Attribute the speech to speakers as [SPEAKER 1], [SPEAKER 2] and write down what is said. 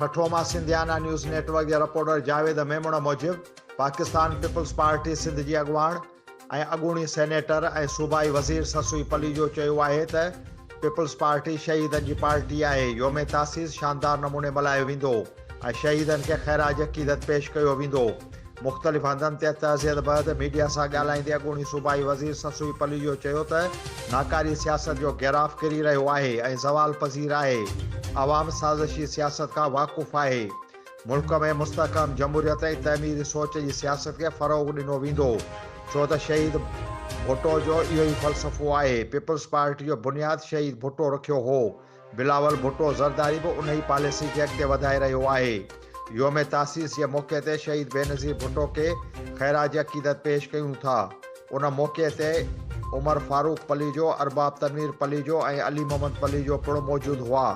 [SPEAKER 1] ठठोमा सिंधियाना news network के reporter Javed Memon मूजिब Pakistan peoples party Sindh जी अॻुवाण ऐं अॻूणी सेनेटर ऐं सूबाई वज़ीर ससुई पली जो चयो आहे त पीपल्स पार्टी शहीदनि जी पार्टी आहे। योम तासीस शानदार नमूने मल्हायो वेंदो ऐं शहीदनि खे ख़ैराज अक़ीदत पेश कयो वेंदो। मुख़्तलिफ़ हंधनि ते तहज़ियत बैदि मीडिया सां ॻाल्हाईंदे अॻूणी सूबाई वज़ीर ससुई पली जो चयो त नाकारी सियासत जो गिराफ़ किरी रहियो आहे ऐं ज़वाल पज़ीर आहे। आवाम साज़िशी सियासत खां वाक़ुफ़ आहे। मुल्क में मुस्तहकम जमहूरियत ऐं तमीरी सोच जी सियासत खे फ़रोग़ ॾिनो वेंदो छो त शहीद भुट्टो जो इहो ई फ़लसफ़ो आहे। पीपल्स पार्टी जो बुनियादु शहीद भुट्टो रखियो हो। बिलावल भुट्टो ज़रदारी बि उन ई पॉलिसी खे अॻिते वधाए रहियो आहे। योम तासीस जे मौक़े ते शहीद बेनज़ीर भुट्टो खे ख़ैराज अक़ीदत पेश कयूं था। उन मौक़े ते उमर फारूक पली जो, अरबाब तनवीर पली जो ऐं अली मोहम्मद पली जो पिणु मौजूदु हुआ।